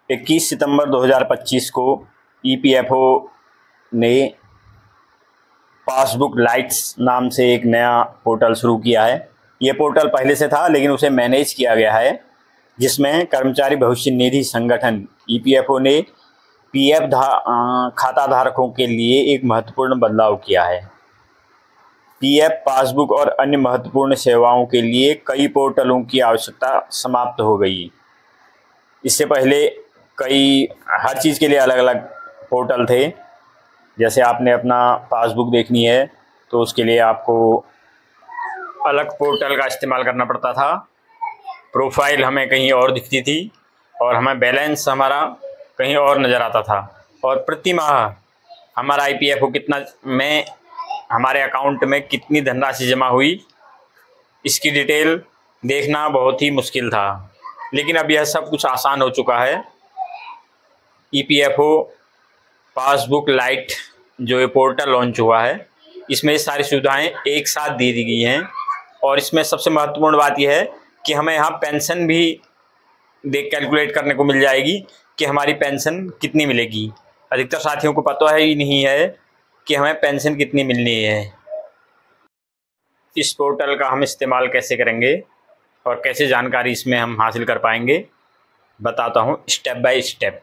21 सितंबर 2025 को ईपीएफओ ने passbook lights नाम से एक नया पोर्टल शुरू किया है। ये पोर्टल पहले से था लेकिन उसे मैनेज किया गया है, जिसमें कर्मचारी भविष्य निधि संगठन ईपीएफओ ने पीएफ खाता धारकों के लिए एक महत्वपूर्ण बदलाव किया है। पीएफ पासबुक और अन्य महत्वपूर्ण सेवाओं के लिए कई पोर्टलों की आवश्यकता समाप्त हो गई। इससे पहले हर चीज़ के लिए अलग अलग पोर्टल थे। जैसे आपने अपना पासबुक देखनी है तो उसके लिए आपको अलग पोर्टल का इस्तेमाल करना पड़ता था। प्रोफाइल हमें कहीं और दिखती थी और हमें बैलेंस हमारा कहीं और नज़र आता था, और प्रति माह हमारा ईपीएफओ हमारे अकाउंट में कितनी धनराशि जमा हुई, इसकी डिटेल देखना बहुत ही मुश्किल था। लेकिन अब यह सब कुछ आसान हो चुका है। ईपीएफओ पासबुक लाइट जो ये पोर्टल लॉन्च हुआ है, इसमें ये सारी सुविधाएं एक साथ दे दी गई हैं। और इसमें सबसे महत्वपूर्ण बात यह है कि हमें यहाँ पेंशन भी कैलकुलेट करने को मिल जाएगी कि हमारी पेंशन कितनी मिलेगी। अधिकतर साथियों को पता ही नहीं है कि हमें पेंशन कितनी मिलनी है। इस पोर्टल का हम इस्तेमाल कैसे करेंगे और कैसे जानकारी इसमें हम हासिल कर पाएंगे, बताता हूँ step by step.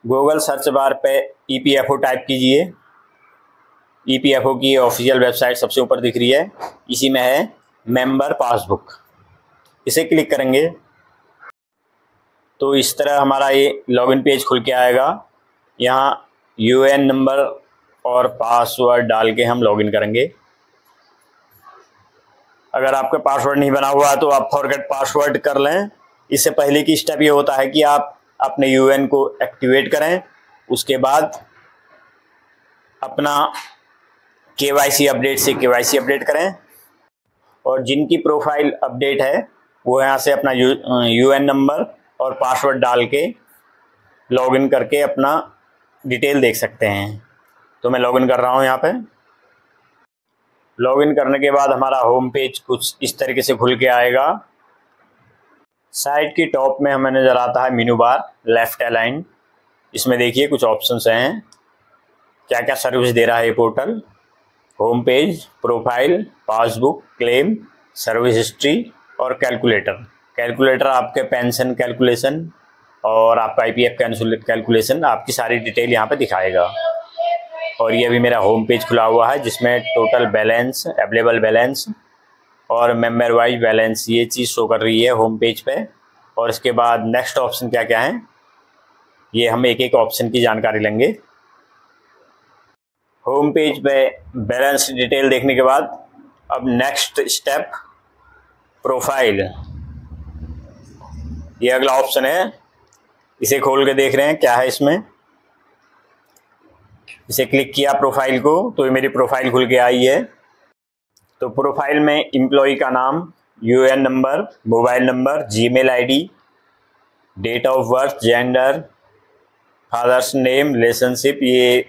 Google search bar पे ईपीएफओ टाइप कीजिए। ईपीएफओ की ऑफिशियल वेबसाइट सबसे ऊपर दिख रही है, इसी में है मेंबर पासबुक। इसे क्लिक करेंगे तो इस तरह हमारा ये लॉगिन पेज खुल के आएगा। यहाँ यूएएन नंबर और पासवर्ड डाल के हम लॉगिन करेंगे। अगर आपका पासवर्ड नहीं बना हुआ तो आप फॉरगेट पासवर्ड कर लें। इससे पहले की स्टेप ये होता है कि आप अपने यूएएन को एक्टिवेट करें, उसके बाद अपना केवाईसी अपडेट से केवाईसी अपडेट करें, और जिनकी प्रोफाइल अपडेट है वो यहाँ से अपना यूएएन नंबर और पासवर्ड डाल के लॉगिन करके अपना डिटेल देख सकते हैं। तो मैं लॉगिन कर रहा हूँ। यहाँ पे लॉगिन करने के बाद हमारा होम पेज कुछ इस तरीके से खुल के आएगा। साइड की टॉप में हमें नज़र आता है मेनू बार लेफ्ट अलाइन। इसमें देखिए कुछ ऑप्शंस हैं, क्या क्या सर्विस दे रहा है ये portal. Home page, profile, passbook, claim, service history और कैलकुलेटर आपके पेंशन कैलकुलेशन और आपका आईपीएफ कैलकुलेशन, आपकी सारी डिटेल यहाँ पे दिखाएगा। और ये अभी मेरा होम पेज खुला हुआ है जिसमें टोटल बैलेंस, अवेलेबल बैलेंस और मेंबर वाइज बैलेंस ये चीज़ शो कर रही है होम पेज पे। और इसके बाद नेक्स्ट ऑप्शन क्या क्या है, ये हम एक एक ऑप्शन की जानकारी लेंगे। होम पेज पे बैलेंस डिटेल देखने के बाद अब नेक्स्ट स्टेप प्रोफाइल, ये अगला ऑप्शन है। इसे खोल के देख रहे हैं क्या है इसमें। इसे क्लिक किया प्रोफाइल को तो ये मेरी प्रोफाइल खुल के आई है। तो प्रोफाइल में एम्प्लॉय का नाम, UAN number, mobile number, Gmail ID, date of birth, gender, father's name, relationship, ये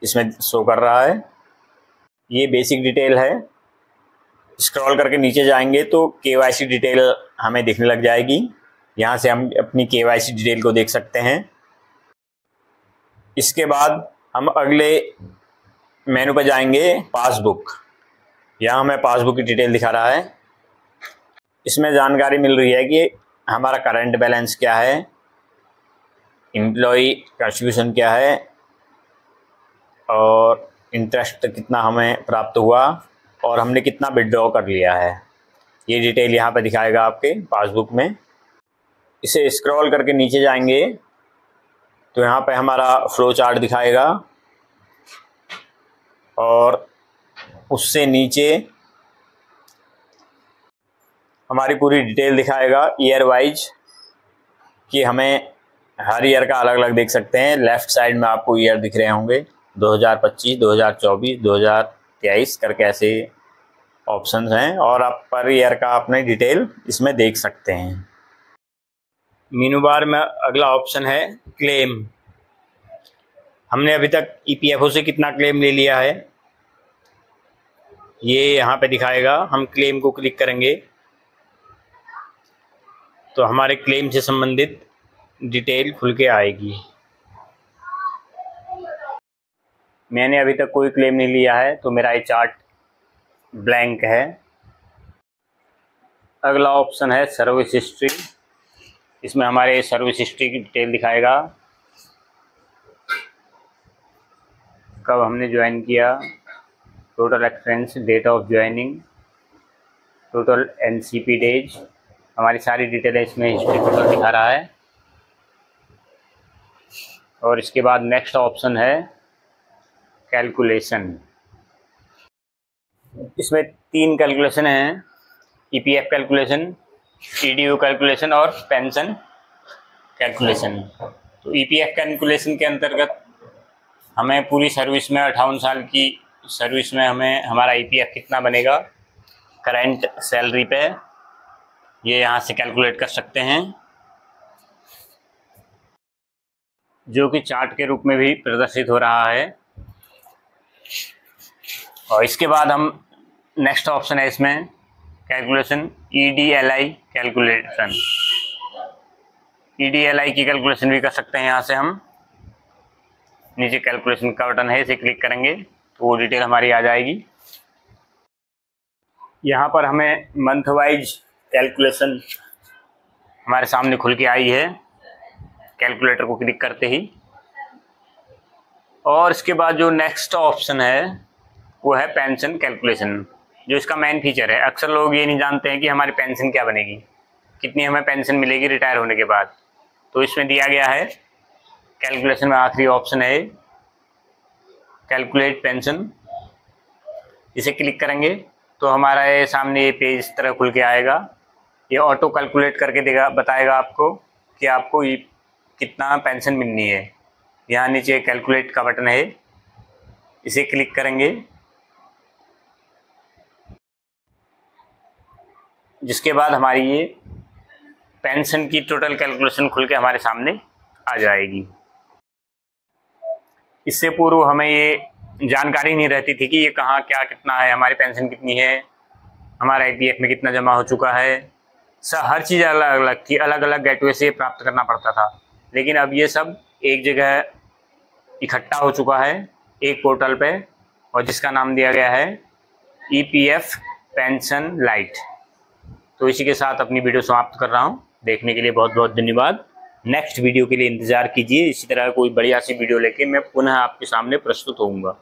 इसमें शो कर रहा है। ये बेसिक डिटेल है। स्क्रॉल करके नीचे जाएंगे तो केवाईसी डिटेल हमें दिखने लग जाएगी। यहाँ से हम अपनी केवाईसी डिटेल को देख सकते हैं। इसके बाद हम अगले मेनू पर जाएंगे, पासबुक। यहाँ हमें पासबुक की डिटेल दिखा रहा है। इसमें जानकारी मिल रही है कि हमारा करंट बैलेंस क्या है, एम्प्लॉय कंट्रीब्यूशन क्या है और इंटरेस्ट कितना हमें प्राप्त हुआ और हमने कितना विड्रॉ कर लिया है। ये डिटेल यहाँ पे दिखाएगा आपके पासबुक में। इसे स्क्रॉल करके नीचे जाएंगे तो यहाँ पे हमारा फ्लो चार्ट दिखाएगा और उससे नीचे हमारी पूरी डिटेल दिखाएगा ईयर वाइज, कि हमें हर ईयर का अलग अलग देख सकते हैं। लेफ़्ट साइड में आपको ईयर दिख रहे होंगे 2025, 2024, 2023 करके ऐसे ऑप्शंस हैं, और आप पर ईयर का अपनी डिटेल इसमें देख सकते हैं। मेनू बार में अगला ऑप्शन है क्लेम। हमने अभी तक ईपीएफओ से कितना क्लेम ले लिया है ये यहाँ पे दिखाएगा। हम क्लेम को क्लिक करेंगे तो हमारे क्लेम से संबंधित डिटेल खुल के आएगी। मैंने अभी तक कोई क्लेम नहीं लिया है तो मेरा ये चार्ट ब्लैंक है। अगला ऑप्शन है सर्विस हिस्ट्री। इसमें हमारे सर्विस हिस्ट्री की डिटेल दिखाएगा, कब हमने ज्वाइन किया, total expense, date of joining, total NCP days, हमारी सारी डिटेलें इसमें हिस्ट्री टोटल दिखा रहा है। और इसके बाद नेक्स्ट ऑप्शन है कैलकुलेशन। इसमें 3 कैलकुलेशन हैं, ईपीएफ कैलकुलेशन, ईडीयू कैलकुलेशन और पेंशन कैलकुलेशन। तो ईपीएफ कैलकुलेशन के अंतर्गत हमें पूरी सर्विस में 58 साल की सर्विस में हमें हमारा ईपीएफ कितना बनेगा करंट सैलरी पे, ये यहाँ से कैलकुलेट कर सकते हैं, जो कि चार्ट के रूप में भी प्रदर्शित हो रहा है। और इसके बाद हम नेक्स्ट ऑप्शन है इसमें कैलकुलेशन ईडीएलआई कैलकुलेशन। ईडीएलआई की कैलकुलेशन भी कर सकते हैं। यहाँ से हम नीचे कैलकुलेशन का बटन है, इसे क्लिक करेंगे तो वो डिटेल हमारी आ जाएगी। यहाँ पर हमें मंथ वाइज कैलकुलेशन हमारे सामने खुल के आई है कैलकुलेटर को क्लिक करते ही। और इसके बाद जो नेक्स्ट ऑप्शन है वो है पेंशन कैलकुलेशन, जो इसका मेन फीचर है। अक्सर लोग ये नहीं जानते हैं कि हमारी पेंशन क्या बनेगी, कितनी हमें पेंशन मिलेगी रिटायर होने के बाद। तो इसमें दिया गया है कैलकुलेशन में आखिरी ऑप्शन है कैलकुलेट पेंशन। इसे क्लिक करेंगे तो हमारा ये सामने ये पेज इस तरह खुल के आएगा। ये ऑटो कैलकुलेट करके देगा, बताएगा आपको कि आपको ये कितना पेंशन मिलनी है। यहाँ नीचे कैलकुलेट का बटन है, इसे क्लिक करेंगे, जिसके बाद हमारी ये पेंशन की टोटल कैलकुलेशन खुल के हमारे सामने आ जाएगी। इससे पूर्व हमें ये जानकारी नहीं रहती थी कि ये कहाँ क्या कितना है, हमारी पेंशन कितनी है, हमारा ईपीएफ में कितना जमा हो चुका है। हर चीज़ अलग अलग थी, अलग अलग गेटवे से प्राप्त करना पड़ता था। लेकिन अब ये सब एक जगह इकट्ठा हो चुका है एक पोर्टल पे, और जिसका नाम दिया गया है ईपीएफ पेंशन लाइट। तो इसी के साथ अपनी वीडियो समाप्त कर रहा हूँ। देखने के लिए बहुत बहुत धन्यवाद। नेक्स्ट वीडियो के लिए इंतज़ार कीजिए। इसी तरह कोई बढ़िया सी वीडियो लेके मैं पुनः आपके सामने प्रस्तुत होऊंगा।